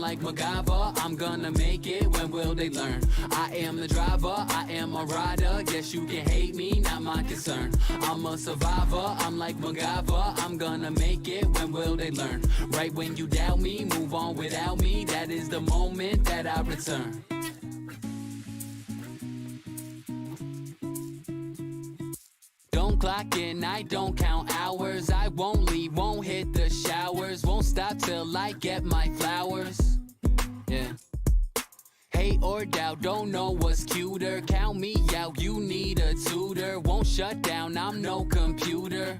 like MacGyver, I'm gonna make it, when will they learn? I am the driver, I am a rider, guess you can hate me, not my concern. I'm a survivor, I'm like MacGyver, I'm gonna make it, when will they learn? Right when you doubt me, move on without me, that is the moment that I return. Don't clock in, I don't count hours, I won't leave, won't hit the showers, won't stop till I get my flowers. Yeah. Hate or doubt, don't know what's cuter, count me out, you need a tutor, won't shut down, I'm no computer.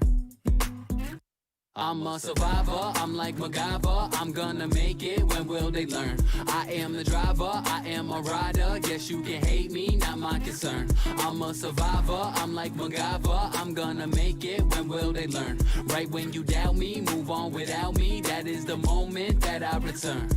I'm a survivor, I'm like MacGyver, I'm gonna make it, when will they learn? I am the driver, I am a rider, guess you can hate me, not my concern. I'm a survivor, I'm like MacGyver, I'm gonna make it, when will they learn? Right when you doubt me, move on without me, that is the moment that I return.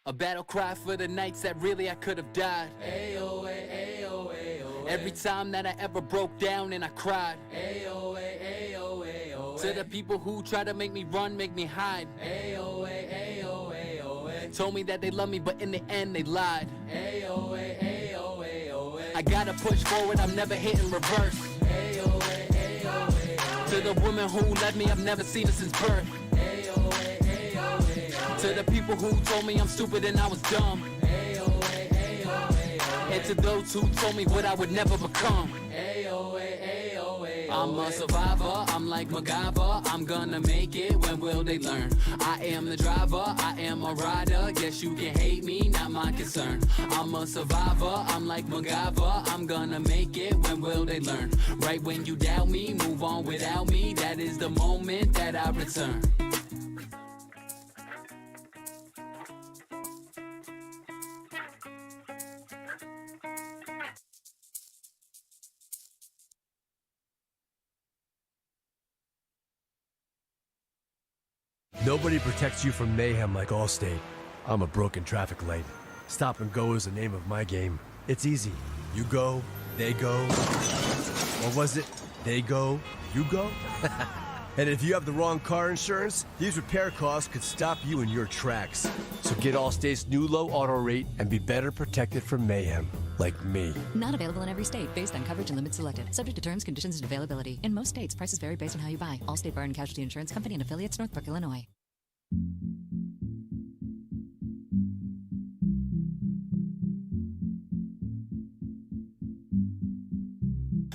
A battle cry for the nights that really I could have died. Ayo, ayo, ayo, every time that I ever broke down and I cried. Ayo, ayo, ayo, to the people who try to make me run, make me hide. Ayo, ayo, ayo, told me that they love me, but in the end they lied. Ayo, ayo, ayo, I gotta push forward, I'm never hitting reverse. Ayo, ayo, ayo, to the woman who left me, I've never seen her since birth. To the people who told me I'm stupid and I was dumb. Ayo, ayo, ayo, and to those who told me what I would never become. Ayo, ayo, ayo, I'm a survivor, I'm like MacGyver, I'm gonna make it, when will they learn? I am the driver, I am a rider, guess you can hate me, not my concern. I'm a survivor, I'm like MacGyver, I'm gonna make it, when will they learn? Right when you doubt me, move on without me, that is the moment that I return. Nobody protects you from mayhem like Allstate. I'm a broken traffic light. Stop and go is the name of my game. It's easy. You go, they go. Or was it, they go, you go? And if you have the wrong car insurance, these repair costs could stop you in your tracks. So get Allstate's new low auto rate and be better protected from mayhem, like me. Not available in every state, based on coverage and limits selected. Subject to terms, conditions, and availability. In most states, prices vary based on how you buy. Allstate Bar and Casualty Insurance Company and affiliates, Northbrook, Illinois.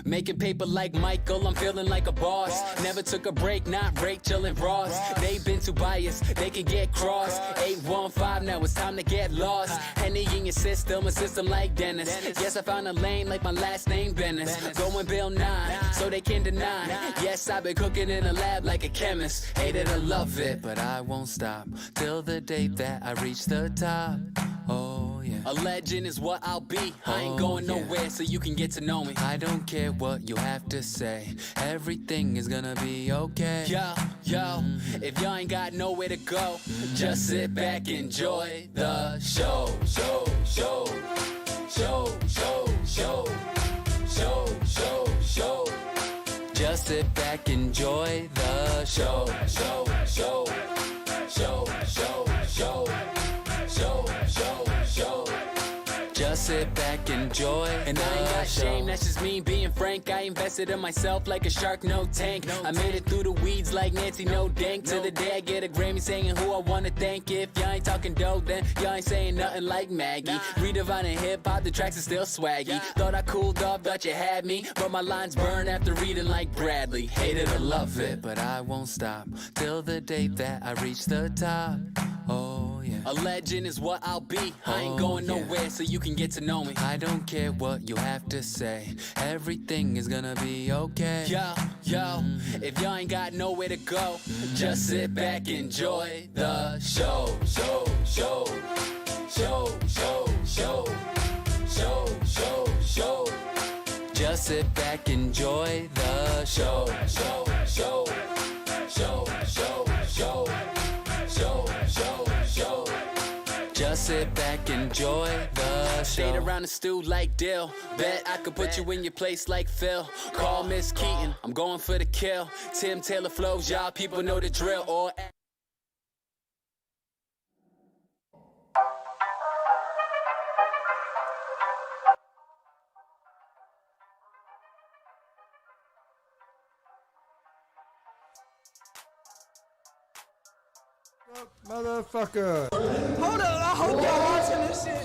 Making paper like Michael, I'm feeling like a boss. Never took a break, not Rachel and Ross. They've been too biased, they can get crossed. 815, now it's time to get lost. Henny in your system, a system like Dennis. Yes, I found a lane like my last name Bennis. Going Bill 9, so they can deny. Yes, I've been cooking in a lab like a chemist. Hate it or love it, but I won't stop till the day that I reach the top. Oh yeah, a legend is what I'll be. I ain't going nowhere, so you can get to know me. I don't care what you have to say, everything is gonna be okay. Yo, if y'all ain't got nowhere to go, just sit back, enjoy the show. Just sit back, enjoy the show. Just sit back, enjoy. And I ain't got shame, that's just me being frank. I invested in myself like a shark, no tank. I made it through the weeds like Nancy, no dank. To the day I get a Grammy saying who I wanna thank. If y'all ain't talking dope, then y'all ain't saying nothing like Maggie. Redefining hip-hop, the tracks are still swaggy. Thought I cooled off, thought you had me, but my lines burn after reading like Bradley. Hate it or love it, but I won't stop till the day that I reach the top. Oh yeah, a legend is what I'll be. I ain't going nowhere, so you can get to know me. I don't care what you have to say, everything is gonna be okay. Yo, if y'all ain't got nowhere to go, just sit back, enjoy the show. Just sit back, enjoy the show. Just sit back, enjoy the show. Stayed around the stew like Dill. Bet I could put you in your place like Phil. Call Miss Keaton, I'm going for the kill. Tim Taylor flows, y'all people know the drill. Or Motherfucker. Hold up, I hope y'all watching this shit.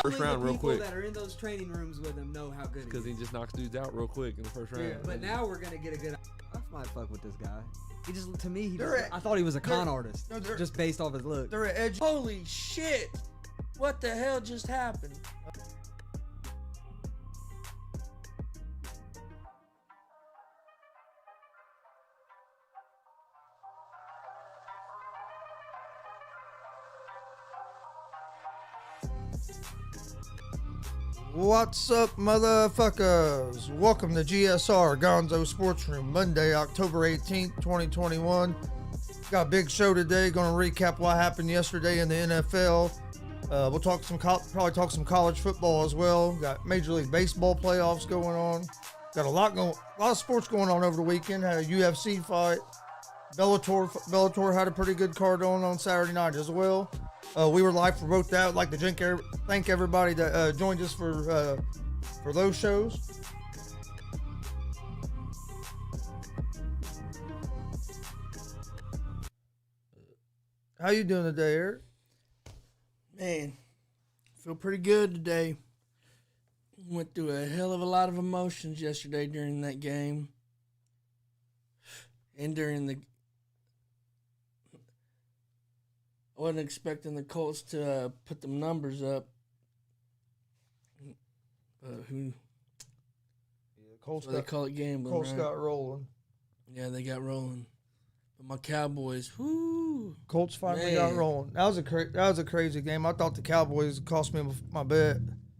First round, real quick. People that are in those training rooms with him know how good he Because is. he just knocks dudes out real quick in the first round. Yeah, but now we're gonna get a good. I might fuck with this guy. He just, to me, They're I thought he was a con they're- artist, no, they're- just based off his look. They're at edge. Holy shit! What the hell just happened? What's up, motherfuckers? Welcome to G.S.R. Gonzo Sports Room, Monday, October 18th, 2021. Got a big show today. Going to recap what happened yesterday in the NFL. We'll talk probably talk some college football as well. Got Major League Baseball playoffs going on. Got a lot of sports going on over the weekend. Had a UFC fight. Bellator had a pretty good card on Saturday night as well. We were live for both that. I'd like to thank everybody that joined us for those shows. How you doing today, Eric? Man, feel pretty good today. Went through a hell of a lot of emotions yesterday during that game. And during the... I wasn't expecting the Colts to put them numbers up. Colts They call it gambling, Colts right? got rolling. Yeah, they got rolling. But my Cowboys, whoo. Colts finally got Man. rolling. That was a crazy game. I thought the Cowboys cost me my bet.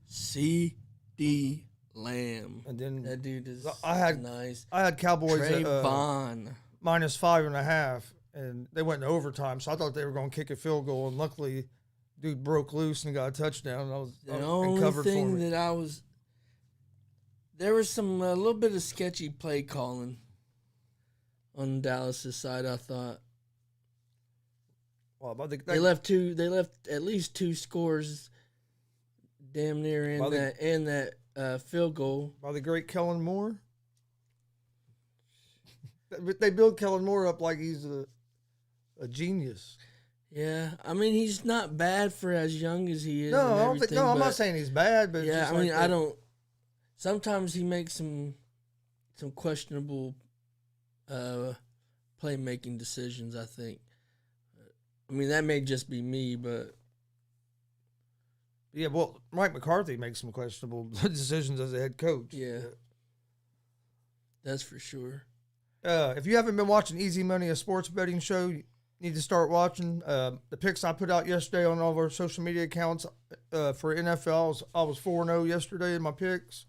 C.D. Lamb. And then That dude is I had nice. I had Cowboys at Trayvon. -5.5, and they went to overtime. So I thought they were going to kick a field goal, and luckily, dude broke loose and got a touchdown. I was The only covered for thing me. that there was some a little bit of sketchy play calling on Dallas's side. I thought Well, but they left at least two scores, damn near in Well, that field goal. by the great Kellen Moore. They build Kellen Moore up like he's a genius. Yeah, I mean he's not bad for as young as he is. No, and I don't think. everything, No, I'm but- not saying he's bad, but it's Yeah, just I like mean that. I don't. Sometimes he makes some questionable playmaking decisions. I think. I mean that may just be me, but Yeah, well, Mike McCarthy makes some questionable decisions as a head coach. yeah, that's for sure. If you haven't been watching Easy Money, a sports betting show, you need to start watching. The picks I put out yesterday on all of our social media accounts for NFL, I was 4-0 yesterday in my picks.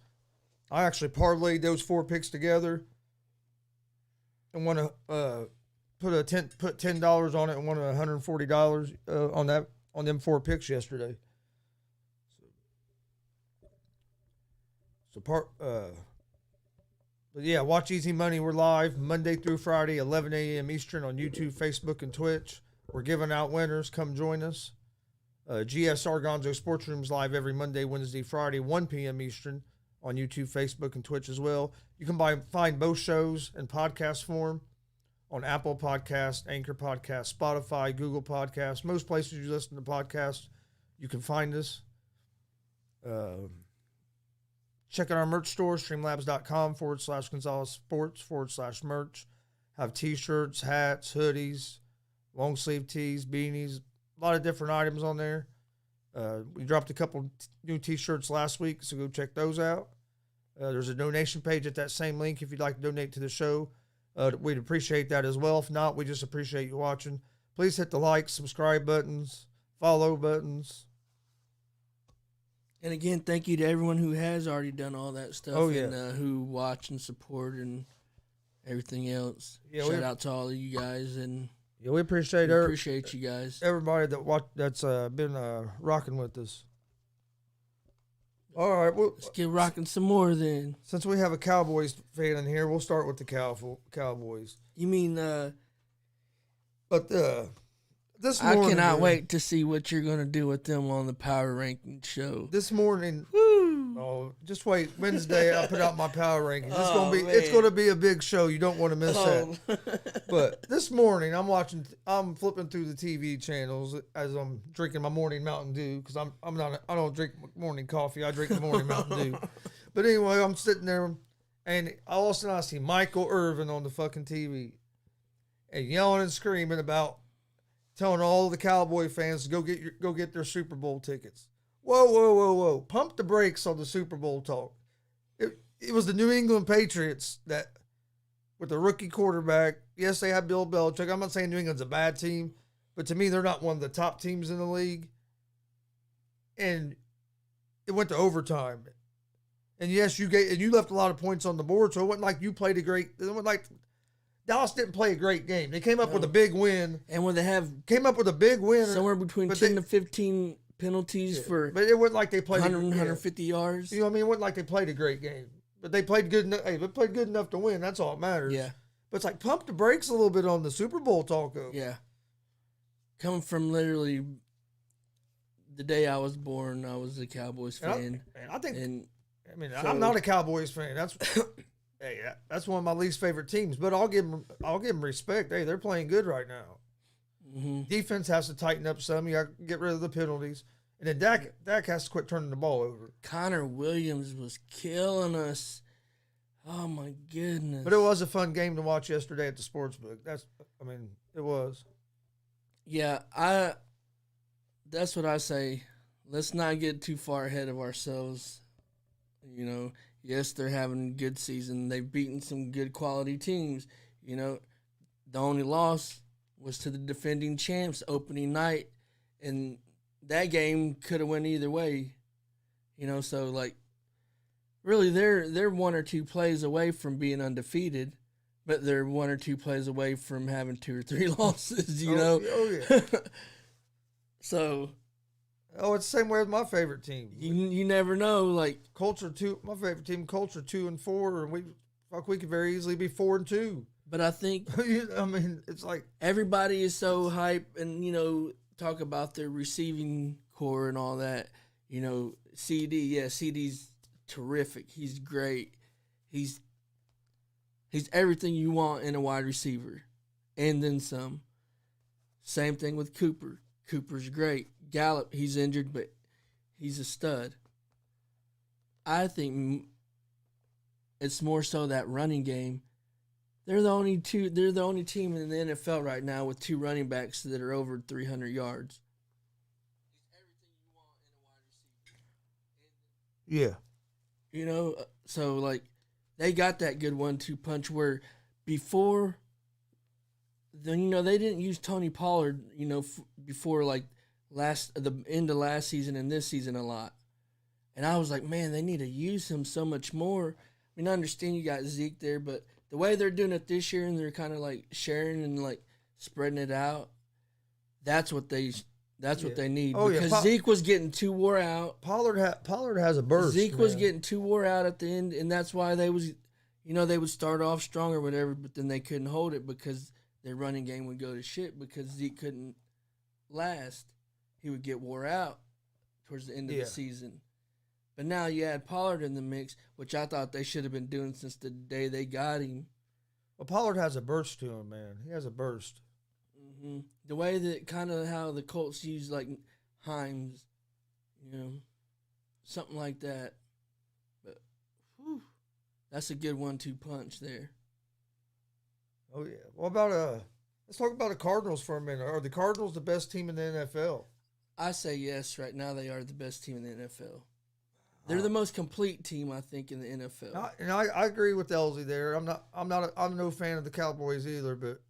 I actually parlayed those 4 picks together and want to put $10 on it and won $140 on them 4 picks yesterday. But yeah, watch Easy Money. We're live Monday through Friday, 11 a.m. Eastern on YouTube, Facebook, and Twitch. We're giving out winners. Come join us. G.S.R. Gonzo Sports Room's live every Monday, Wednesday, Friday, 1 p.m. Eastern on YouTube, Facebook, and Twitch as well. You can find both shows in podcast form on Apple Podcast, Anchor Podcast, Spotify, Google Podcast, most places you listen to podcasts. You can find us. Check out our merch store, streamlabs.com/Gonzalez Sports/merch. Have t-shirts, hats, hoodies, long sleeve tees, beanies, a lot of different items on there. We dropped a couple new t-shirts last week, so go check those out. There's a donation page at that same link if you'd like to donate to the show. We'd appreciate that as well. If not, we just appreciate you watching. Please hit the like, subscribe buttons, follow buttons. And again, thank you to everyone who has already done all that stuff. Oh, yeah. And who watch and support and everything else. Yeah, Shout out to all of you guys. And Yeah, we appreciate We appreciate you guys. everybody that's been rocking with us. All right, well, Let's get rocking some more then. since we have a Cowboys fan in here, we'll start with the Cowboys. You mean But this I morning, cannot dude, wait to see what you're gonna do with them on the power ranking show. This morning, Woo! oh, just wait. Wednesday, I'll put out my power rankings. Oh, It's man. gonna be a big show. You don't want to miss that. Oh. But this morning, I'm flipping through the TV channels as I'm drinking my morning Mountain Dew because I don't drink morning coffee. I drink the morning Mountain Dew. But anyway, I'm sitting there, and all of a sudden I see Michael Irvin on the fucking TV, and yelling and screaming about telling all the Cowboy fans to go get their Super Bowl tickets. Whoa, whoa, whoa, whoa! Pump the brakes on the Super Bowl talk. It was the New England Patriots that, with the rookie quarterback. Yes, they have Bill Belichick. I'm not saying New England's a bad team, but to me, they're not one of the top teams in the league. And it went to overtime. And yes, you left a lot of points on the board, so it wasn't like you played a great. It wasn't like Dallas didn't play a great game. They came up with a big win. And when they have Somewhere between 10 to 15 penalties for but it wasn't like they played 150 yards. You know what I mean? It wasn't like they played a great game. But they played good enough. Hey, they played good enough to win. That's all that matters. Yeah. But it's like pump the brakes a little bit on the Super Bowl talk. Yeah. Coming from literally the day I was born, I was a Cowboys fan. I'm not a Cowboys fan. That's hey, that's one of my least favorite teams. But I'll give them respect. Hey, they're playing good right now. Mm-hmm. Defense has to tighten up some. You got to get rid of the penalties. And then Dak has to quit turning the ball over. Connor Williams was killing us. Oh, my goodness. But it was a fun game to watch yesterday at the sportsbook. It was. Yeah, that's what I say. Let's not get too far ahead of ourselves. You know, yes, they're having a good season. They've beaten some good quality teams. You know, the only loss was to the defending champs opening night, and that game could have went either way. You know, so like really they're one or two plays away from being undefeated, but they're one or two plays away from having 2 or 3 losses, you know. Oh yeah. So it's the same way with my favorite team. you never know, like My favorite team, Culture 2-4, and we could very easily be 4-2. but I think It's like everybody is so hype and, you know, talk about their receiving core and all that. You know, CD's terrific. He's great. He's everything you want in a wide receiver. And then some. Same thing with Cooper. Cooper's great. Gallup, he's injured, but he's a stud. I think it's more so that running game. They're the only team in the NFL right now with 2 running backs that are over 300 yards. yeah. You know, so like they got that good 1-2 punch where before then, you know, they didn't use Tony Pollard, you know, before like the end of last season and this season a lot. And I was like, man, they need to use him so much more. I mean, I understand you got Zeke there, but the way they're doing it this year and they're kind of like sharing and like spreading it out, that's what they need. Oh, yeah. Because Zeke was getting too wore out. Pollard has a burst. Zeke was man. getting too wore out at the end, and that's why they would start off strong or whatever, but then they couldn't hold it because their running game would go to shit because Zeke couldn't last. He would get wore out towards the end of the season. But now you add Pollard in the mix, which I thought they should have been doing since the day they got him. Well, Pollard has a burst to him, man. He has a burst. Mm-hmm. The way that kind of how the Colts use like Himes, you know, something like that. But whew, that's a good 1-2 punch there. Oh yeah. What about let's talk about the Cardinals for a minute. Are the Cardinals the best team in the NFL? I say yes. Right now, they are the best team in the NFL. They're the most complete team, I think, in the NFL. I agree with Elsie there. I'm no fan of the Cowboys either, but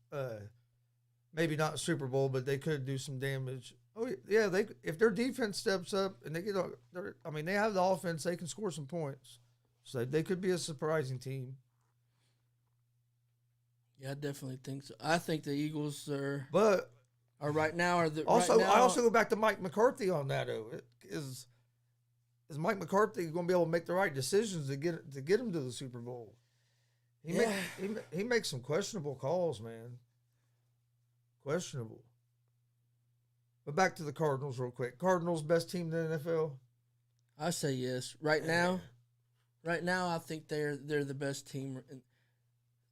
maybe not a Super Bowl, but they could do some damage. Oh yeah, if their defense steps up and they they have the offense, they can score some points. So they could be a surprising team. Yeah, I definitely think so. I think the Eagles But are right now are the also, right now, I also go back to Mike McCarthy on that. Is Mike McCarthy going to be able to make the right decisions to get him to the Super Bowl? He makes some questionable calls, man. Questionable. But back to the Cardinals real quick. Cardinals best team in the NFL. I say yes. Right now, I think they're the best team.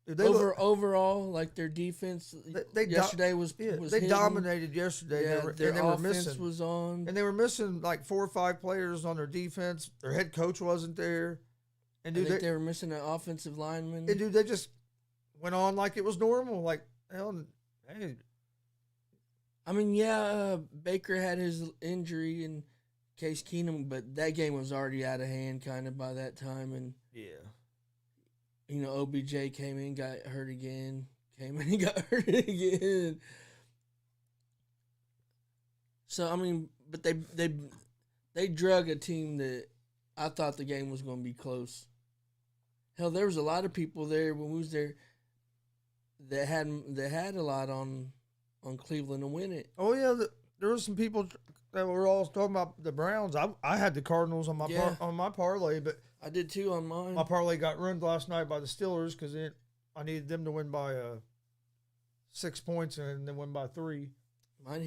Dude, Overall, like their defense yesterday was they hidden. dominated yesterday. Yeah, They were offense missing, was on. and they were missing like 4 or 5 players on their defense. Their head coach wasn't there, and I think they were missing an offensive lineman. and dude, they just went on like it was normal. Like, hell, hey, I mean, Baker had his injury and Case Keenum, but that game was already out of hand kind of by that time. And, OBJ came in, got hurt again, got hurt again. So, I mean, but they drug a team that I thought the game was going to be close. Hell, there was a lot of people there when we was there that had a lot on Cleveland to win it. Oh yeah, there were some people that were all talking about the Browns. I had the Cardinals on my parlay, but I did too on mine. my parlay got ruined last night by the Steelers because I needed them to win by 6 points and then win by 3. Mine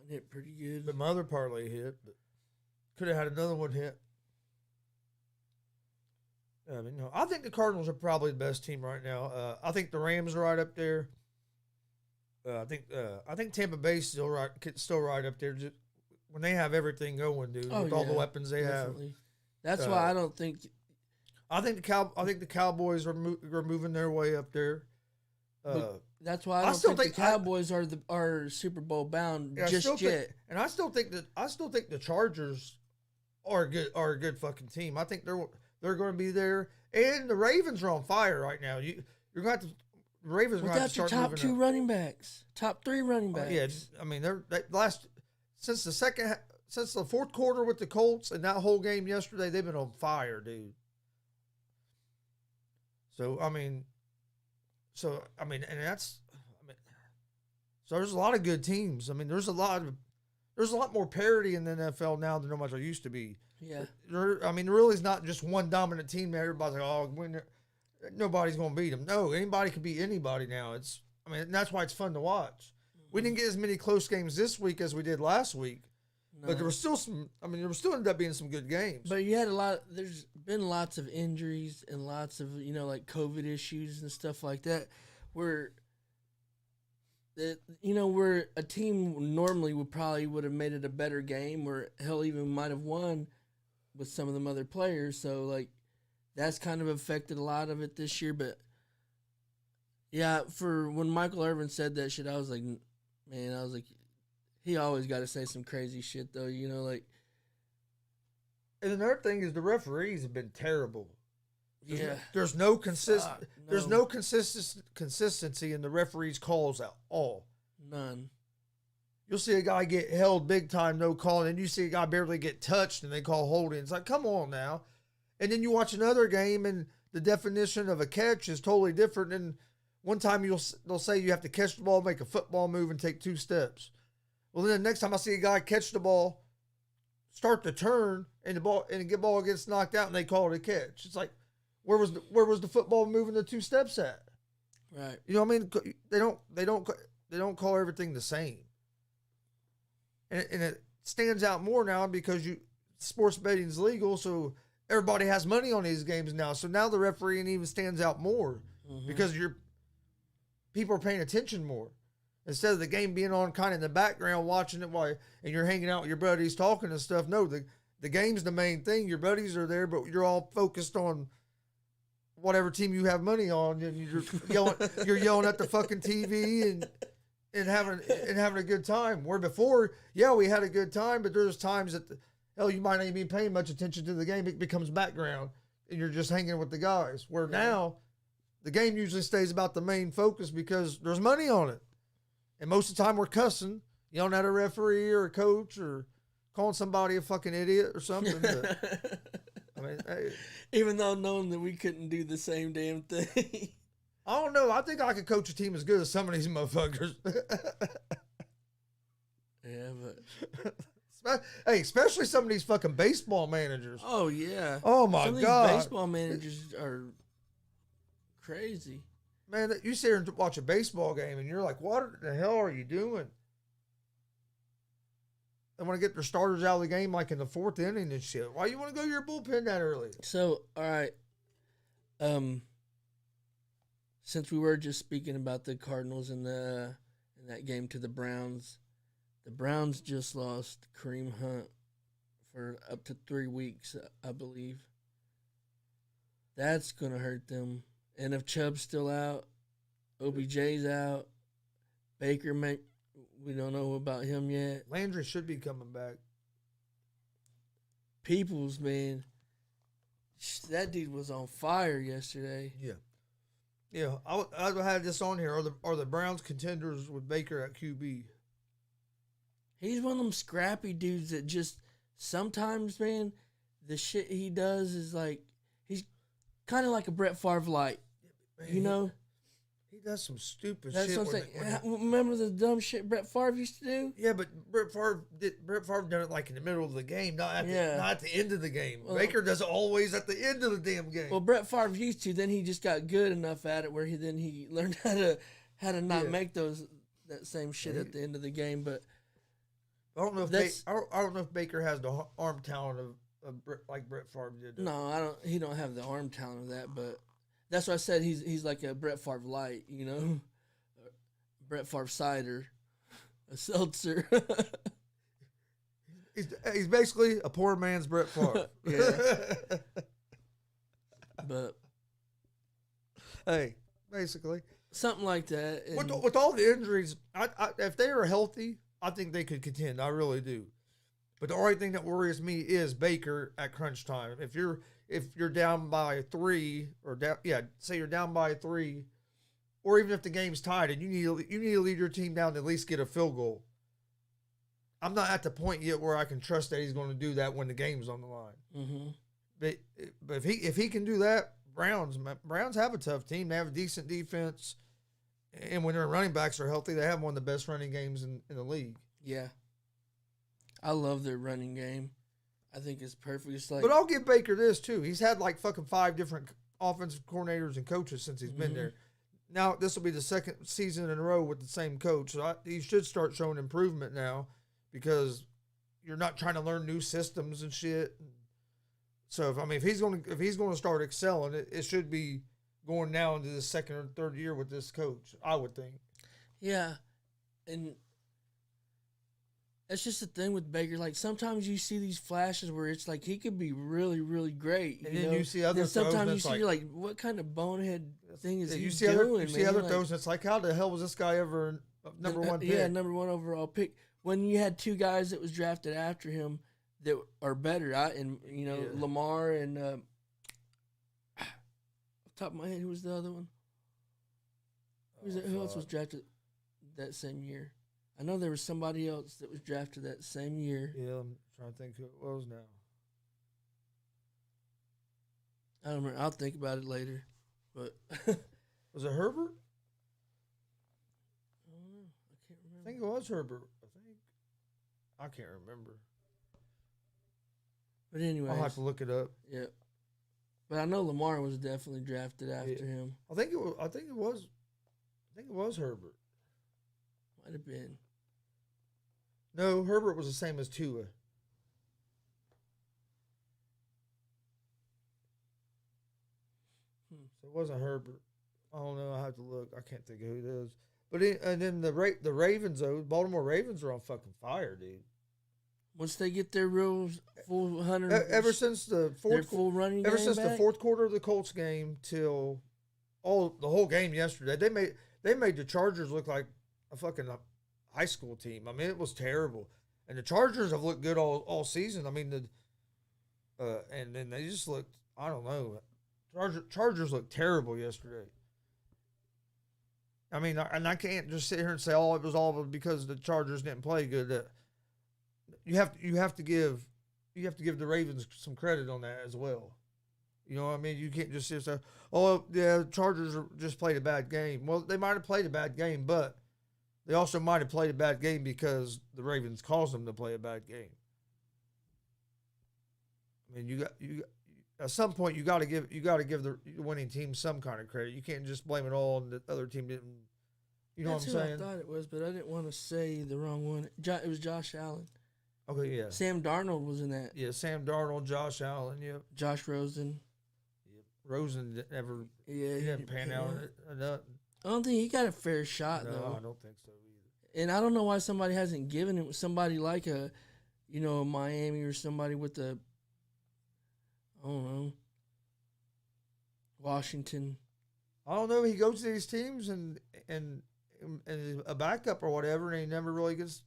hit pretty good. But my other parlay hit, but could have had another one hit. I mean, no, I think the Cardinals are probably the best team right now. I think the Rams are right up there. I think Tampa Bay's still right up there. Just when they have everything going, dude, with all the weapons they definitely have. That's why I don't think. I think the Cowboys are moving their way up there. That's why I don't think the Cowboys are Super Bowl bound just yet. And I still think the Chargers are a good fucking team. I think they're going to be there, and the Ravens are on fire right now. You're going to have to. The Ravens without have to your start top 2 running backs, top 3 running backs. Yeah, I mean since the fourth quarter with the Colts and that whole game yesterday, they've been on fire, dude. So there's a lot of good teams. I mean, there's a lot more parity in the NFL now than there much there used to be. Yeah. I mean, really, it's not just one dominant team that everybody's like, oh, nobody's going to beat them. No, anybody can beat anybody now. That's why it's fun to watch. We didn't get as many close games this week as we did last week, but there was still still ended up being some good games. But you had there's been lots of injuries and lots of, like COVID issues and stuff like that where a team normally would have made it a better game or hell even might have won with some of them other players. So like, that's kind of affected a lot of it this year. But yeah, for when Michael Irvin said that shit, I was like, he always got to say some crazy shit though, like. And another thing is the referees have been terrible. There's no consistency in the referees' calls at all. None. You'll see a guy get held big time, no call, and then you see a guy barely get touched, and they call holding. It's like, come on now. And then you watch another game, and the definition of a catch is totally different. And one time they'll say you have to catch the ball, make a football move, and take 2 steps. Well, then the next time I see a guy catch the ball, start to turn, and the ball gets knocked out, and they call it a catch. It's like, where was the football moving the 2 steps at? Right. You know what I mean? They don't call everything the same. And it stands out more now because sports betting is legal, so everybody has money on these games now. So now the refereeing even stands out more because people are paying attention more. Instead of the game being on kind of in the background watching it and you're hanging out with your buddies talking and stuff. No, the game's the main thing. Your buddies are there, but you're all focused on whatever team you have money on, and you're yelling at the fucking TV and having a good time. Where before, we had a good time, but there's times that you might not even be paying much attention to the game. It becomes background, and you're just hanging with the guys. Where now, the game usually stays about the main focus because there's money on it. And most of the time we're cussing, yelling at a referee or a coach or calling somebody a fucking idiot or something. But, hey. Even though knowing that we couldn't do the same damn thing. I don't know. I think I could coach a team as good as some of these motherfuckers. Yeah, but Hey, especially some of these fucking baseball managers. oh yeah. Oh my Some of God. these baseball managers are crazy. Man, you sit here and watch a baseball game and you're like, what the hell are you doing? They want to get their starters out of the game like in the fourth inning and shit. Why you want to go to your bullpen that early? So, all right. Since we were just speaking about the Cardinals in that game to the Browns just lost Kareem Hunt for up to 3 weeks, I believe. That's gonna hurt them. And if Chubb's still out, OBJ's out, Baker we don't know about him yet. Landry should be coming back. Peoples, man, that dude was on fire yesterday. Yeah. Yeah, I had this on here. Are the Browns contenders with Baker at QB? He's one of them scrappy dudes that just sometimes, man, the shit he does is like he's kind of like a Brett Favre light, Man, you know. He does some stupid That's shit. what I'm saying. Remember the dumb shit Brett Favre used to do? Yeah, but Brett Favre done it like in the middle of the game, not at the end of the game. Well, Baker does it always at the end of the damn game. Well, Brett Favre used to. Then he just got good enough at it where he learned how to not make that same shit at the end of the game. But I don't know if Baker has the arm talent of like Brett Favre did. No, he don't have the arm talent of that. But that's why I said he's like a Brett Favre light, you know, Brett Favre cider, a seltzer. He's basically a poor man's Brett Favre. Yeah. But hey, basically something like that. And with all the injuries, if they are healthy, I think they could contend. I really do. But the only thing that worries me is Baker at crunch time. If you're down by 3 say you're down by 3, or even if the game's tied and you need to lead your team down to at least get a field goal. I'm not at the point yet where I can trust that he's going to do that when the game's on the line. mm-hmm. But if he can do that, Browns have a tough team. They have a decent defense, and when their running backs are healthy, they have one of the best running games in the league. Yeah, I love their running game. I think it's perfect. It's like, But I'll give Baker this too. He's had like fucking 5 different offensive coordinators and coaches since he's been there. Now this will be the second season in a row with the same coach. So he should start showing improvement now, because you're not trying to learn new systems and shit. So if he's going to start excelling, it should be going now into the second or third year with this coach, I would think. yeah, and that's just the thing with Baker. Like sometimes you see these flashes where it's like he could be really, really great, And then you see other then throws, and sometimes you it's see like, you're like, what kind of bonehead thing is he you see doing? other throws, and it's like, how the hell was this guy ever number one pick? Yeah, number 1 overall pick. When you had 2 guys that was drafted after him that are better, Lamar and off the top of my head, who was the other one? Who else was drafted that same year? I know there was somebody else that was drafted that same year. Yeah, I'm trying to think who it was now. I don't remember. I'll think about it later. But Was it Herbert? I don't know. I can't remember. I think it was Herbert. I can't remember. But anyway, I'll have to look it up. yeah. But I know Lamar was definitely drafted after him. I think it was Herbert. Might have been. No, Herbert was the same as Tua. So it wasn't Herbert. I don't know. I have to look. I can't think of who it is. But and then the Ravens, though, Baltimore Ravens are on fucking fire, dude. Once they get their real full 100, Ever since the full running ever game since the back? fourth quarter of the Colts game till the whole game yesterday, they made the Chargers look like a fucking high school team. I mean, it was terrible. And the Chargers have looked good all season. I mean, and then they just looked, I don't know. Chargers looked terrible yesterday. I mean, and I can't just sit here and say, it was all because the Chargers didn't play good. You have to give the Ravens some credit on that as well. You know what I mean? You can't just say, "Oh, yeah, the Chargers just played a bad game." Well, they might have played a bad game, but they also might have played a bad game because the Ravens caused them to play a bad game. I mean, at some point you got to give the winning team some kind of credit. You can't just blame it all on the other team didn't. You know That's what I'm saying? who I thought it was, but I didn't want to say the wrong one. It was Josh Allen. Okay, yeah. Sam Darnold was in that. Yeah, Sam Darnold, Josh Allen, yep. Josh Rosen. Yep. Rosen never Yeah, he didn't pan out enough. I don't think he got a fair shot No, though. I don't think so either. And I don't know why somebody hasn't given it somebody like a Miami or somebody with I don't know, Washington. I don't know. He goes to these teams and a backup or whatever, and he never really gets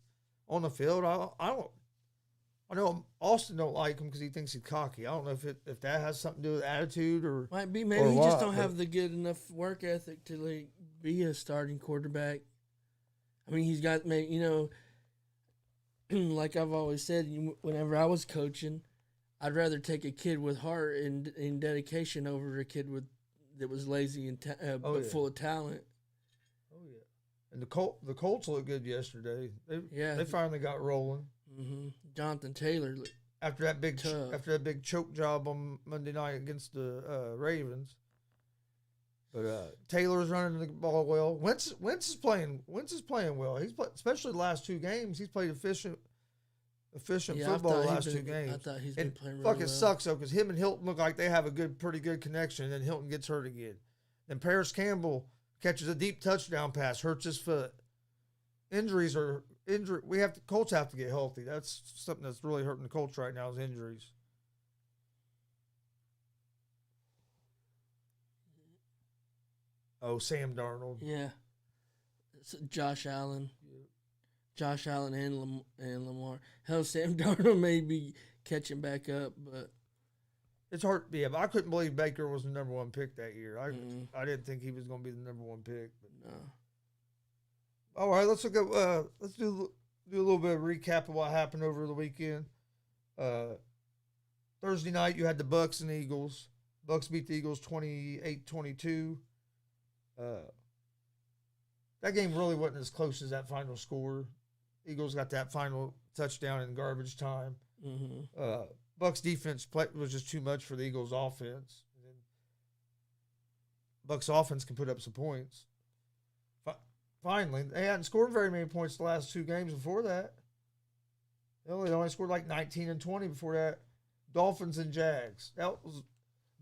on the field. I know Austin don't like him because he thinks he's cocky. I don't know if that has something to do with attitude or Might be. Maybe or he what, just don't but- have the good enough work ethic to like be a starting quarterback. I mean, he's got like I've always said, whenever I was coaching, I'd rather take a kid with heart and dedication over a kid that was lazy and but full of talent. Oh yeah, and the Colts looked good yesterday. They finally got rolling Mm-hmm. Jonathan Taylor. after that big Tough. choke job on Monday night against the Ravens. But Taylor's running the ball well. Wentz is playing well. Especially the last two games. He's played efficient football the last two games. I thought he's been playing really fucking well. sucks though, because him and Hilton look like they have a pretty good connection. And then Hilton gets hurt again. Then Paris Campbell catches a deep touchdown pass, hurts his foot. Colts have to get healthy. That's something that's really hurting the Colts right now is injuries. Oh, Sam Darnold. Yeah. Josh Allen. Josh Allen and Lamar. Hell, Sam Darnold may be catching back up, but It's hard. Yeah, but I couldn't believe Baker was the number one pick that year. Mm-mm. I didn't think he was going to be the number one pick. But. no. All right, let's look at let's do a little bit of recap of what happened over the weekend. Thursday night, you had the Bucks and Eagles. Bucks beat the Eagles 28-22. That game really wasn't as close as that final score. Eagles got that final touchdown in garbage time. Mm-hmm. Bucks defense was just too much for the Eagles offense. And then Bucks offense can put up some points. Finally, they hadn't scored very many points the last two games before that. They only scored like 19 and 20 before that. Dolphins and Jags.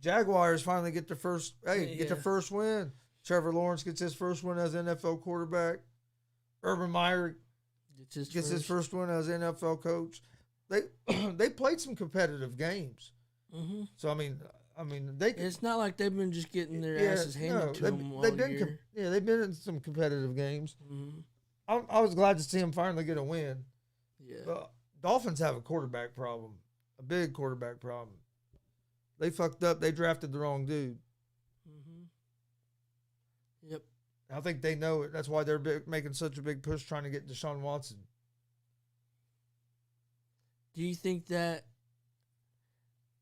Jaguars finally get their first. Get their first win. Trevor Lawrence gets his first win as NFL quarterback. Urban Meyer gets his first win as NFL coach. They played some competitive games. Mm-hmm. So I mean they. It's not like they've been just getting their asses handed to them all they've been year. they've been in some competitive games. Mm-hmm. I was glad to see them finally get a win. Yeah. Dolphins have a quarterback problem, a big quarterback problem. They fucked up. They drafted the wrong dude. Mm-hmm. Yep. I think they know it. That's why they're making such a big push trying to get Deshaun Watson. Do you think that?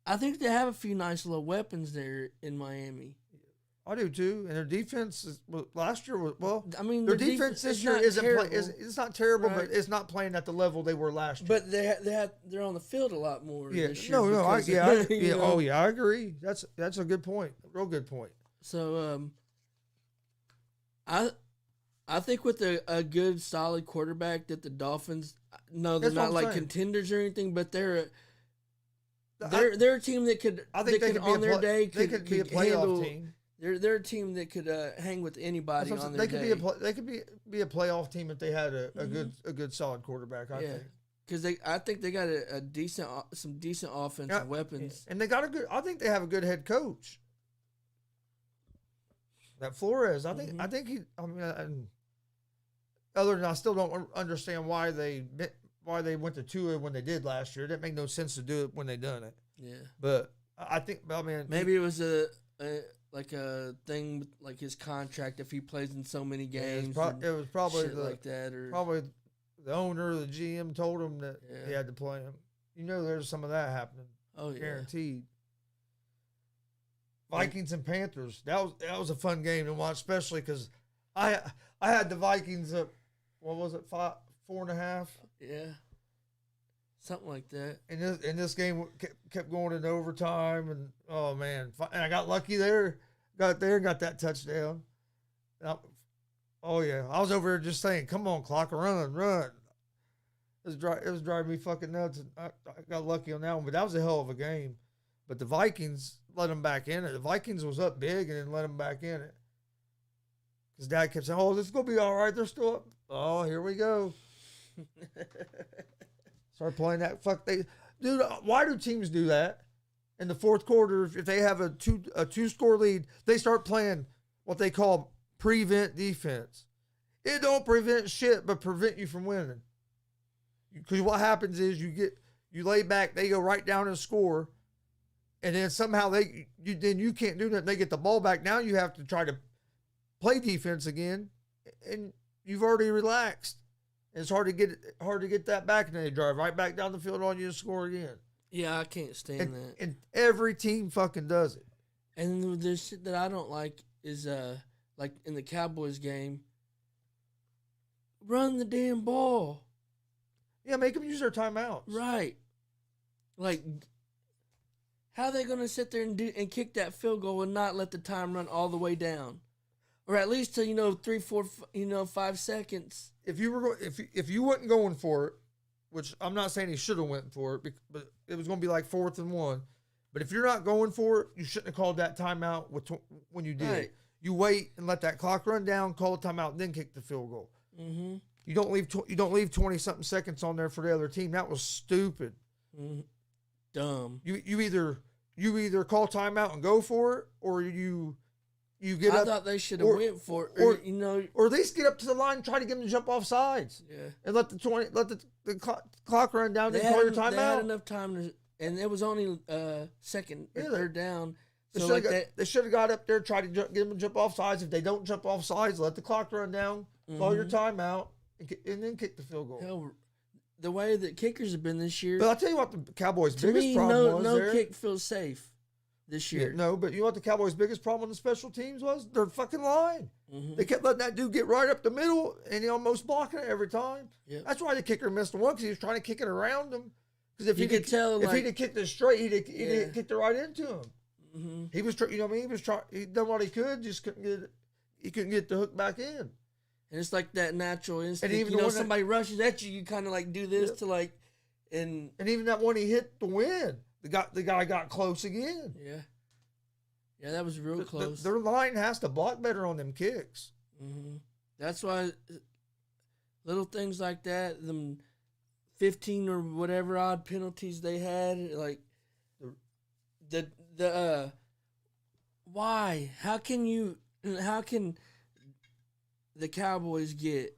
I think they have a few nice little weapons there in Miami. I do too. And their defense last year was I mean, Their defense this year isn't it's not terrible, Right. but it's not playing at the level they were last year. But they're on the field a lot more. Yeah, this year no, because I agree. That's a good point, real good point. So I think with a good solid quarterback that the Dolphins, no, they're That's what not I'm like saying. contenders or anything, but they're a team that could. I think they could be on their day they could be a playoff handle, team. They're a team that could hang with anybody on their They could day. they could be a playoff team if they had a Mm-hmm. good solid quarterback. I think. Because I think they got some decent offensive weapons. and they got I think they have a good head coach. That Flores, I think he. I mean, other than I still don't understand why they went to Tua when they did last year. It didn't make no sense to do it when they done it. Yeah, But I think, I mean, maybe it was a thing with, like his contract if he plays in so many games. it was probably shit like that, or probably the owner, the GM told him that he had to play him. You know, there's some of that happening. oh yeah, Guaranteed. Vikings and Panthers. That was a fun game to watch, especially because I had the Vikings at what was it 4.5. Yeah. Something like that. And this game kept going into overtime, and oh man, and I got lucky there, got that touchdown. Oh yeah, I was over there just saying, "Come on, clock, run!" It was driving me fucking nuts. And I got lucky on that one, but that was a hell of a game. But the Vikings let them back in it. The Vikings was up big and then let them back in it. Because Dad kept saying, "Oh, this is gonna be all right. They're still up." Oh, here we go. Start playing that dude. Why do teams do that? In the fourth quarter, if they have a two score lead, they start playing what they call prevent defense. It don't prevent shit, but prevent you from winning. Because what happens is you lay back, they go right down and score, and then somehow you can't do that. They get the ball back. Now you have to try to play defense again, and you've already relaxed. It's hard to get that back, and then they drive right back down the field on you and score again. Yeah, I can't stand that. And every team fucking does it. And the shit that I don't like is like in the Cowboys game, run the damn ball. Yeah, make them use their timeouts. Right. Like, how are they going to sit there and kick that field goal and not let the time run all the way down? Or at least to 3, 4, 5 seconds. If you wasn't going for it, which I'm not saying he should have went for it, but it was going to be like 4th and 1. But if you're not going for it, you shouldn't have called that timeout when you did. Right. You wait and let that clock run down, call a timeout, and then kick the field goal. Mm-hmm. You don't leave 20-something seconds on there for the other team. That was stupid. Mm-hmm. Dumb. You either call timeout and go for it, or you get up. I thought they should have went for it. Or at least get up to the line and try to get them to jump off sides. Yeah. And let the clock run down and call your timeout. They had enough time and it was only second or third down. So they should have got up there, tried to get them to jump off sides. If they don't jump off sides, let the clock run down, call your timeout, and then kick the field goal. Hell, the way that kickers have been this year. But I'll tell you what the Cowboys' to biggest me, problem was. No kick feels safe this year. Yeah, no, but you know what the Cowboys' biggest problem on the special teams was? Their fucking line. Mm-hmm. They kept letting that dude get right up the middle, and he almost blocking it every time. Yep. That's why the kicker missed one, because he was trying to kick it around him. Because if he'd have kicked it straight, he'd have kicked it right into him. Mm-hmm. He was, he'd done what he could, just couldn't get it. He couldn't get the hook back in. And it's like that natural instinct. And even somebody rushes at you, you kind of like do this to like, and even that one he hit to win, the guy got close again. Yeah, that was real close. Their line has to block better on them kicks. Mm-hmm. That's why little things like that, them 15 or whatever odd penalties they had, like the why? How can the Cowboys get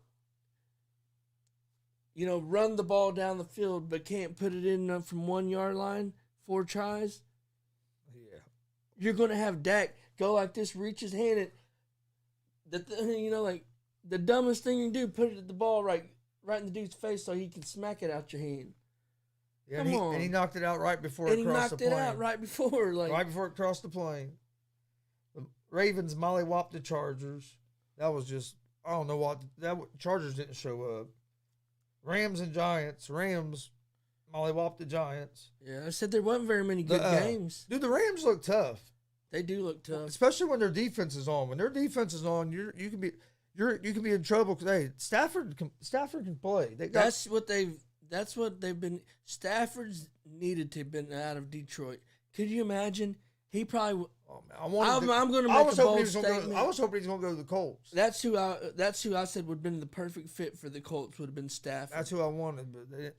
run the ball down the field but can't put it in from 1 yard line 4 tries? Yeah. You're going to have Dak go like this, reach his hand like the dumbest thing you can do, put it at the ball right in the dude's face so he can smack it out your hand. Yeah, Come on. And he knocked it out right before And it he crossed knocked the plane. it out right before. Right before it crossed the plane. The Ravens mollywopped the Chargers. That was just, I don't know what, Chargers didn't show up. Rams and Giants. Rams mollywopped the Giants. Yeah, I said there wasn't very many good games. Dude, the Rams look tough. They do look tough. Especially when their defense is on. When their defense is on, you can be in trouble because Stafford can play. That's what they've been. Stafford's needed to have been out of Detroit. Could you imagine? He probably. Oh, man, I'm going to make a bold statement. I was hoping he was going to go to the Colts. That's who I said would have been the perfect fit for the Colts. Would have been Stafford. That's who I wanted, but they didn't.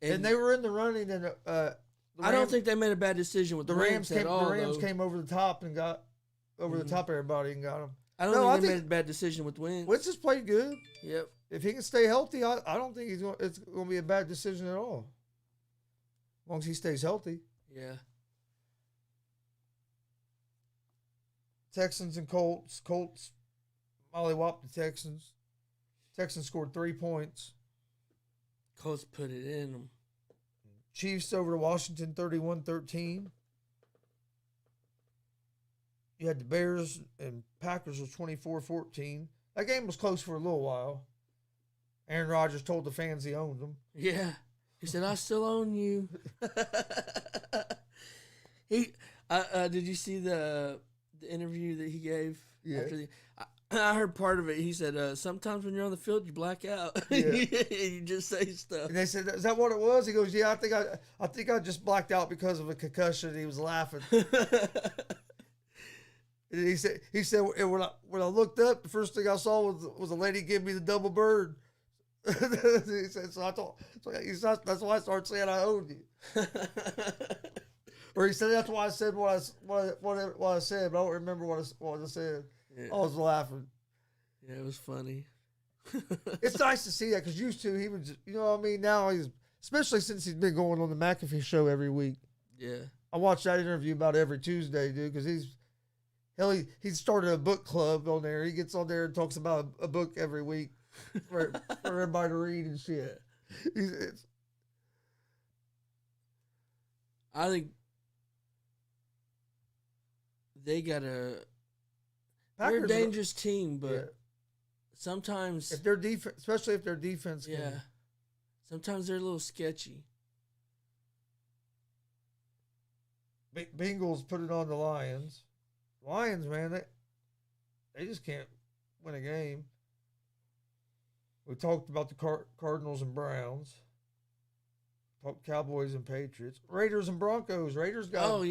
And they were in the running, and I don't think they made a bad decision with the Rams at all. The Rams came over the top and got over the top of everybody and got them. I don't think they made a bad decision with Wentz. Wentz has played good. Yep. If he can stay healthy, I don't think it's going to be a bad decision at all. As long as he stays healthy. Yeah. Texans and Colts. Colts mollywopped the Texans. Texans scored 3 points. Colts put it in them. Chiefs over to Washington 31-13. you had the Bears and Packers was 24-14. That game was close for a little while. Aaron Rodgers told the fans he owned them. Yeah. He said, I still own you. Did you see the interview that he gave? Yeah. I heard part of it. He said, sometimes when you're on the field, you black out. Yeah. You just say stuff. And they said, "Is that what it was?" He goes, "Yeah, I think I just blacked out because of a concussion." He was laughing. And he said, "And when I looked up, the first thing I saw was a lady give me the double bird." He said, that's why I started saying I owned you. Or he said, "That's why I said what I said," but I don't remember what I said. Yeah. I was laughing. Yeah, it was funny. It's nice to see that because used to he was, you know what I mean. Now he's, especially since he's been going on the McAfee show every week. Yeah. I watch that interview about every Tuesday, dude, because he started a book club on there. He gets on there and talks about a book every week for everybody to read and shit. I think they got they're a dangerous team, but yeah. sometimes If their defense, especially if their defense, yeah, sometimes they're a little sketchy. Bengals put it on the Lions. Lions, man, they just can't win a game. We talked about the Cardinals and Browns. Talked Cowboys and Patriots. Raiders and Broncos. Raiders got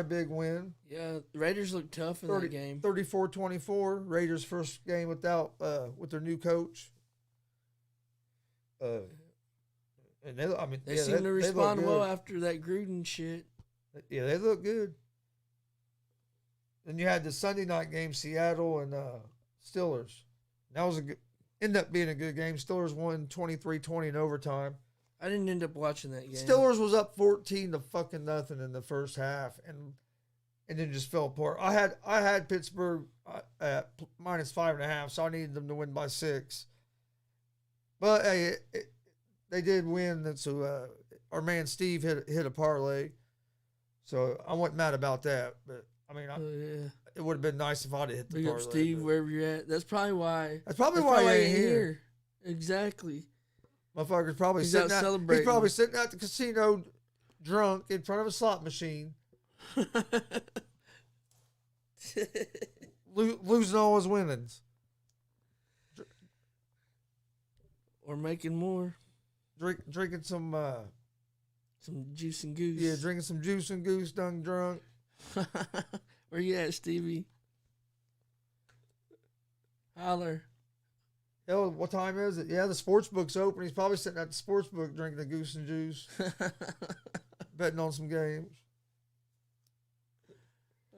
a big win. Yeah, the Raiders looked tough in that game. 34-24. Raiders' first game with their new coach. And they seem to respond well after that Gruden shit. Yeah, they look good. Then you had the Sunday night game, Seattle and Steelers. That was ended up being a good game. Steelers won 23-20 in overtime. I didn't end up watching that game. Steelers was up 14-0 in the first half, and then just fell apart. I had Pittsburgh at -5.5, so I needed them to win by 6. But hey, they did win, and so our man Steve hit a parlay, so I wasn't mad about that. But I mean, it would have been nice if I'd hit the Big parlay. up Steve, wherever you're at. That's probably why. That's probably why you ain't here. Exactly. Motherfucker's probably He's sitting out at, celebrating. he's probably sitting at the casino drunk in front of a slot machine. Losing all his winnings. Or making more. Drinking some juice and goose. Yeah, drinking some juice and goose, done drunk. Where you at, Stevie? Holler. Hell, what time is it? Yeah, the sports book's open. He's probably sitting at the sports book drinking the goose and juice, betting on some games.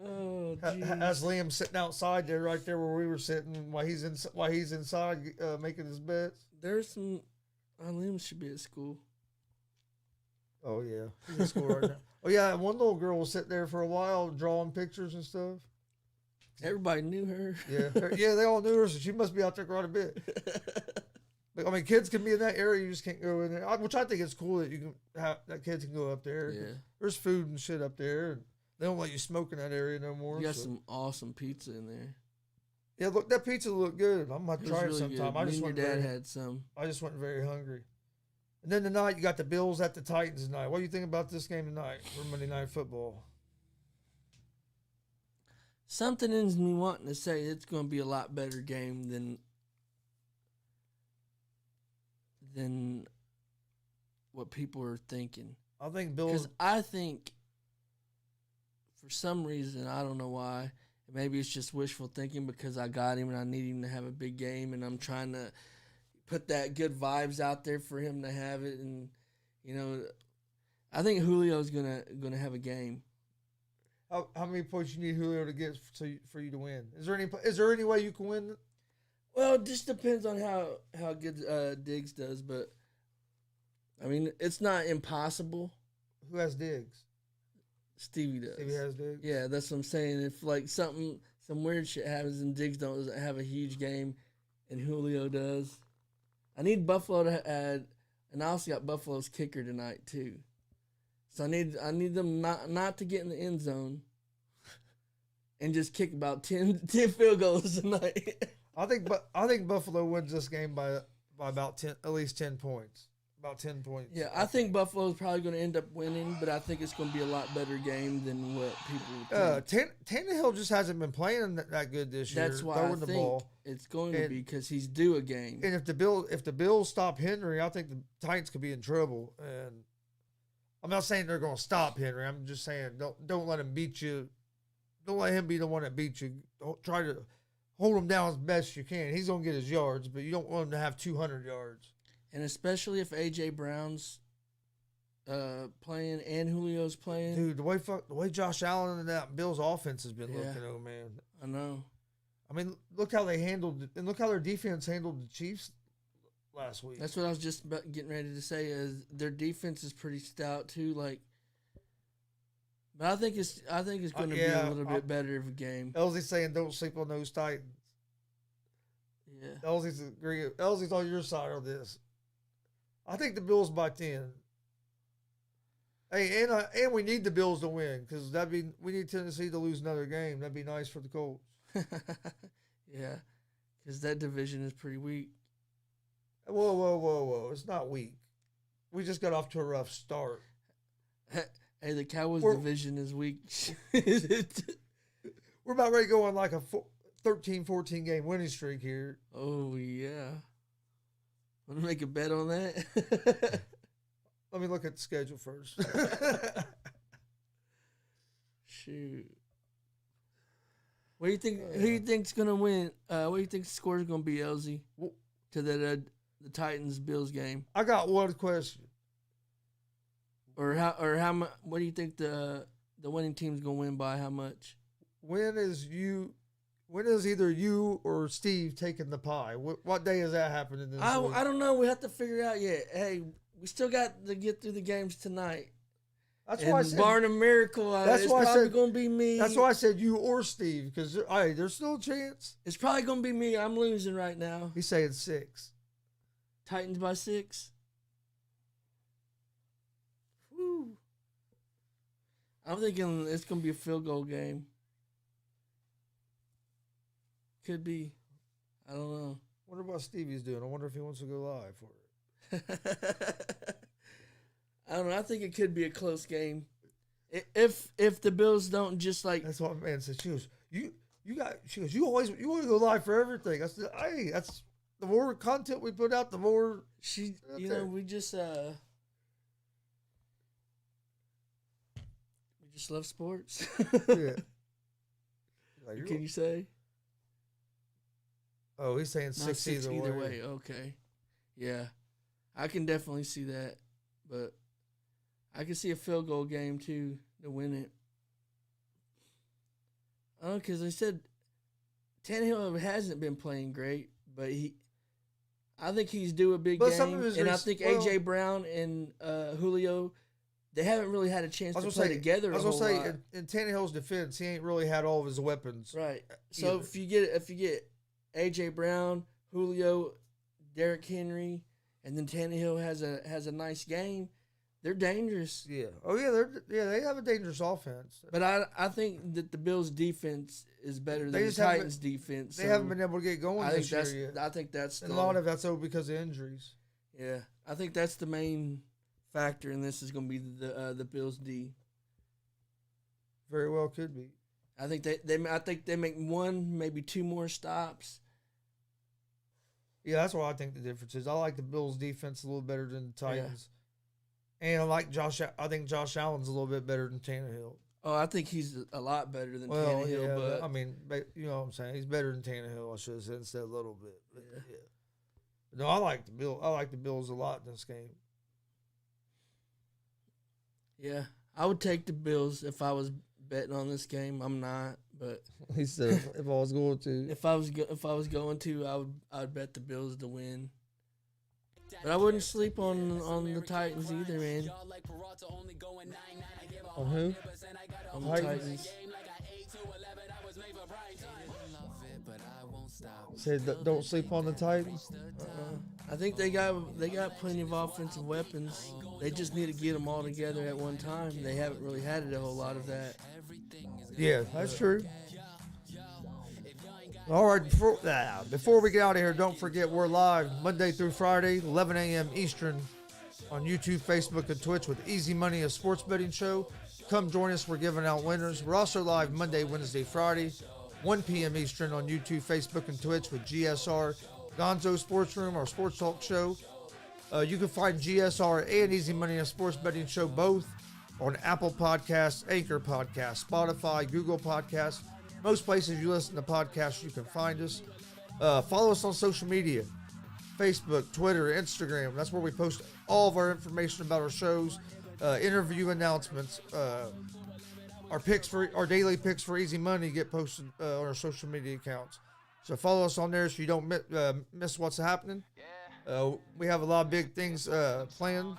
Oh, as Liam sitting outside there, right there where we were sitting, while he's inside making his bets. There's some. Liam should be at school. Oh yeah, he's at school right now. Oh yeah, one little girl was sitting there for a while drawing pictures and stuff. Everybody knew her. Yeah, they all knew her, so she must be out there quite a bit. But, I mean, kids can be in that area, you just can't go in there. Which I think it's cool that that kids can go up there. Yeah, there's food and shit up there, and they don't let you smoke in that area no more. You got some awesome pizza in there. Yeah, look, that pizza looked good. I'm gonna try it really sometime. Good. Your dad had some. I just wasn't very hungry. And then tonight you got the Bills at the Titans tonight. What do you think about this game tonight for Monday Night Football? Something in me wanting to say it's going to be a lot better game than what people are thinking. I think Bills. Because I think for some reason, I don't know why, maybe it's just wishful thinking because I got him and I need him to have a big game and I'm trying to put that good vibes out there for him to have it. And, I think Julio's gonna have a game. How many points you need Julio to get for you to win? Is there any way you can win? Well, it just depends on how good Diggs does, but I mean it's not impossible. Who has Diggs? Stevie does. Stevie has Diggs. Yeah, that's what I'm saying. If like some weird shit happens and Diggs doesn't have a huge game, and Julio does, I need Buffalo to add, and I also got Buffalo's kicker tonight too. So I need them not to get in the end zone. and just kick about 10 field goals tonight. I think Buffalo wins this game by about 10, at least 10 points. About 10 points. Yeah, I think Buffalo's probably going to end up winning, but I think it's going to be a lot better game than what people think. Tannehill just hasn't been playing that good this year. That's why throwing I the think ball. it's going to be because he's due a game. And if the Bills stop Henry, I think the Titans could be in trouble. And I'm not saying they're going to stop Henry. I'm just saying don't let him beat you. Don't let him be the one that beats you. Don't try to hold him down as best you can. He's going to get his yards, but you don't want him to have 200 yards. And especially if A.J. Brown's playing and Julio's playing. Dude, the way Josh Allen and that Bills offense has been looking, oh, man. I know. I mean, look how they handled it, and look how their defense handled the Chiefs last week. That's what I was just getting ready to say. Is their defense is pretty stout too. But I think it's going to be a little bit better of a game. Elsie's saying don't sleep on those Titans. Yeah, Elsie's on your side on this. I think the Bills by 10. Hey, and we need the Bills to win because we need Tennessee to lose another game. That'd be nice for the Colts. Yeah, because that division is pretty weak. Whoa! It's not weak. We just got off to a rough start. Hey, the Cowboys division is weak. We're about ready to go on like a 13, 14 game winning streak here. Oh yeah. Want to make a bet on that? Let me look at the schedule first. Shoot. What do you think? Who do you think's gonna win? What do you think the score is gonna be, LZ? To the Titans Bills game? I got one question. Or how much? What do you think the winning team's gonna win by? How much? When is either you or Steve taking the pie? What day is that happening this week? I don't know. We have to figure it out yet. Hey, we still got to get through the games tonight. That's why I said, barring a miracle, it's probably going to be me. That's why I said you or Steve, because there's still a chance. It's probably going to be me. I'm losing right now. He's saying 6. Titans by 6. Whew. I'm thinking it's going to be a field goal game. Could be. I don't know. Wonder what Stevie's doing. I wonder if he wants to go live for it. I don't know. I think it could be a close game. If the Bills don't just like. That's what my man said. She goes, you want to go live for everything. I said, hey, that's the more content we put out, the more we just love sports. Yeah. Like, can you say? Oh, he's saying 6 either way. Okay. Yeah. I can definitely see that. But I can see a field goal game, too, to win it. Oh, because I said Tannehill hasn't been playing great, but I think he's due a big game. And I think A.J. Brown and Julio, they haven't really had a chance to play together. I was going to say, in Tannehill's defense, he ain't really had all of his weapons. Right. So if you get A.J. Brown, Julio, Derrick Henry, and then Tannehill has a nice game, they're dangerous. Yeah. Oh yeah, they have a dangerous offense. But I think that the Bills' defense is better than the Titans' defense. They haven't been able to get going this year yet. I think that's and a lot of that's because of injuries. Yeah, I think that's the main factor in this is going to be the Bills' D. Very well could be. I think they make one, maybe 2 more stops. Yeah, that's what I think the difference is. I like the Bills' defense a little better than the Titans. Yeah. And I think Josh Allen's a little bit better than Tannehill. Oh, I think he's a lot better than Tannehill. Yeah, but I mean, you know what I'm saying? He's better than Tannehill, I should have said, instead of a little bit. But yeah. No, I like the Bills a lot in this game. Yeah, I would take the Bills if I was betting on this game. I'm not, but he said if I was going to. If I was going to, I would bet the Bills to win. But I wouldn't sleep on the Titans either, man. On who? On the Titans. Said don't sleep on the Titans. I think they got plenty of offensive weapons. They just need to get them all together at one time. They haven't really had a whole lot of that. Yeah, that's true. All right, before we get out of here, don't forget we're live Monday through Friday, 11 a.m. Eastern on YouTube, Facebook, and Twitch with Easy Money, a sports betting show. Come join us. We're giving out winners. We're also live Monday, Wednesday, Friday, 1 p.m. Eastern on YouTube, Facebook, and Twitch with G.S.R. Gonzo Sports Room, our sports talk show. You can find G.S.R. and Easy Money, a sports betting show, both on Apple Podcasts, Anchor Podcasts, Spotify, Google Podcasts. Most places you listen to podcasts, you can find us. Follow us on social media, Facebook, Twitter, Instagram. That's where we post all of our information about our shows, interview announcements. Our daily picks for Easy Money get posted on our social media accounts. So follow us on there so you don't miss what's happening. We have a lot of big things planned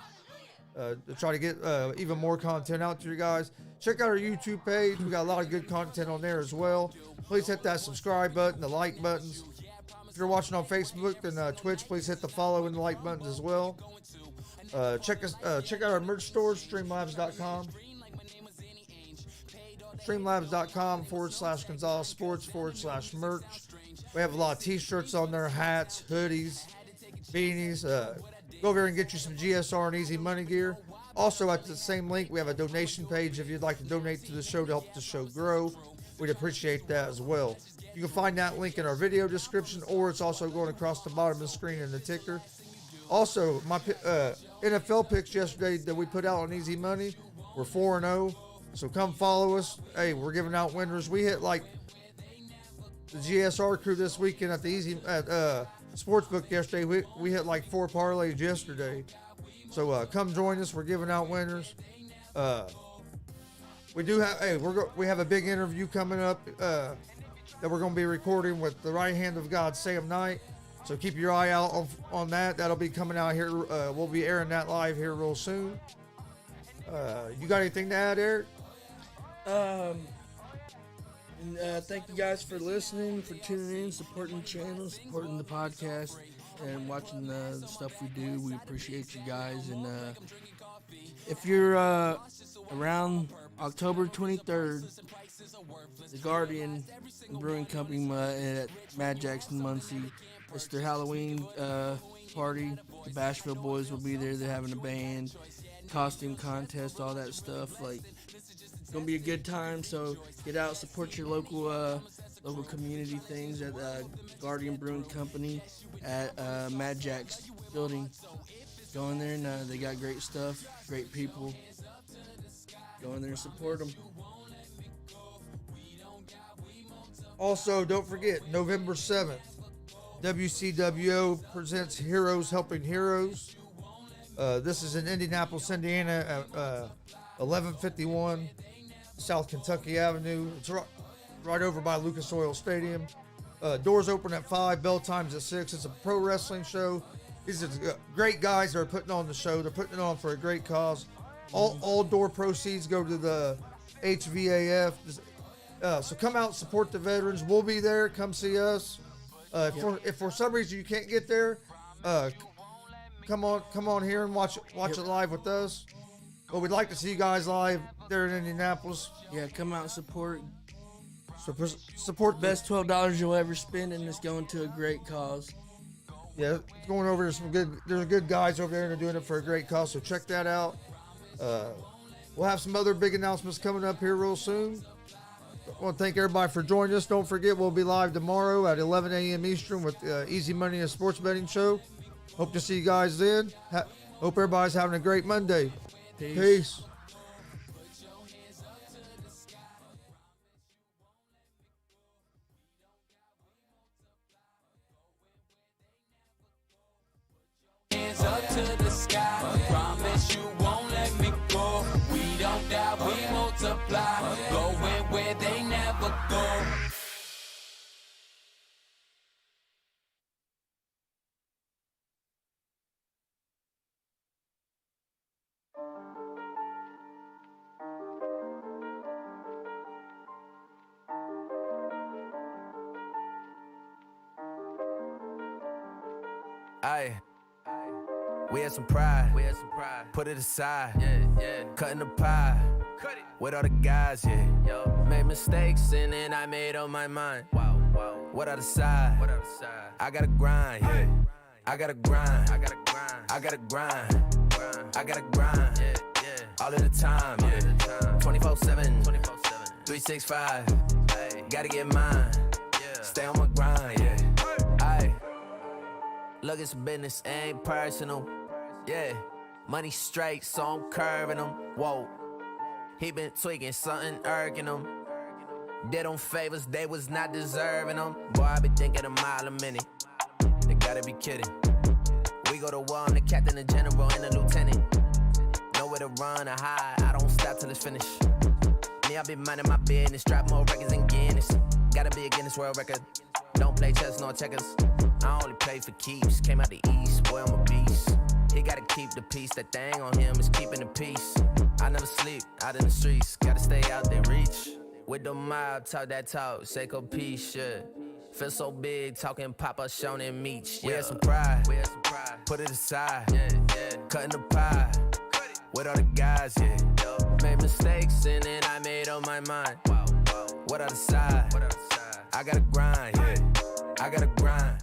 to try to get even more content out to you guys. Check out our YouTube page. We got a lot of good content on there as well. Please hit that subscribe button, the like buttons. If you're watching on Facebook and Twitch, please hit the follow and the like buttons as well. Check out our merch store, streamlabs.com. Streamlabs.com/Gonzalez Sports/merch. We have a lot of t-shirts on there, hats, hoodies, beanies. Go over there and get you some GSR and Easy Money gear. Also, at the same link, we have a donation page if you'd like to donate to the show to help the show grow. We'd appreciate that as well. You can find that link in our video description, or it's also going across the bottom of the screen in the ticker. Also, my NFL picks yesterday that we put out on Easy Money were 4-0. So come follow us. Hey, we're giving out winners. We hit like the GSR crew this weekend at the Sportsbook yesterday. We hit like 4 parlays yesterday. So come join us. We're giving out winners. We have a big interview coming up that we're going to be recording with the right hand of God, Sam Knight. So keep your eye out on that. That'll be coming out here. We'll be airing that live here real soon. You got anything to add, Eric? Thank you guys for listening, for tuning in, supporting the channel, supporting the podcast, and watching the stuff we do. We appreciate you guys. And if you're around October 23rd, the Guardian Brewing Company at Mad Jackson Muncie, it's their Halloween party. The Bashville Boys will be there. They're having a band, costume contest, all that stuff. Like, it's gonna be a good time. So get out, support your local community things at Guardian Brewing Company at Mad Jack's building. Go in there and they got great stuff, great people. Go in there and support them. Also, don't forget, November 7th, WCWO presents Heroes Helping Heroes. This is in Indianapolis, Indiana at 1151 South Kentucky Avenue. It's right over by Lucas Oil Stadium. Doors open at 5, bell time's at 6. It's a pro wrestling show. These are great guys that are putting on the show. They're putting it on for a great cause. All door proceeds go to the HVAF. So come out and support the veterans. We'll be there. Come see us. If for some reason you can't get there, come on here and watch it live with us. But we'd like to see you guys live there in Indianapolis. Yeah, come out and support. Support Best $12 you'll ever spend, and it's going to a great cause. Yeah, it's going over to there's good guys over there and they're doing it for a great cause. So check that out. We'll have some other big announcements coming up here real soon. I want to thank everybody for joining us. Don't forget, we'll be live tomorrow at 11 a.m. Eastern with Easy Money, a sports betting show. Hope to see you guys then. Hope everybody's having a great Monday. Peace. Hands up to the sky. Promise you won't let me go. We don't die, we multiply. Going where they never go. Aye. We had some pride. Put it aside. Cutting the pie. With all the guys, Made mistakes and then I made up my mind. What other side? I gotta grind, yeah. I gotta grind. I gotta grind. I gotta grind. All of the time, yeah. 24/7, 365. Gotta get mine. Stay on my grind, yeah. Aye. Look, it's business, ain't personal. Yeah. Money straight, so I'm curving them. Whoa. He been tweaking, something irking him. Did them favors, they was not deserving them. Boy, I be thinking a mile a minute. They gotta be kidding. We go to war, I'm the captain, the general, and the lieutenant. Nowhere to run or hide, I don't stop till it's finished. Me, I be minding my business, drop more records than Guinness. Gotta be a Guinness World Record. Don't play chess nor checkers. I only play for keeps. Came out the east, boy, I'm a beast. He gotta keep the peace, that thing on him is keeping the peace. I never sleep, out in the streets, gotta stay out there, reach. With the mob, talk that talk, Seiko peace, yeah. Feel so big, talking Papa, Shonen Meach. We had some pride, put it aside, cutting the pie. With all the guys, yeah. Made mistakes and then I made up my mind. What other side? I gotta grind, yeah. I gotta grind.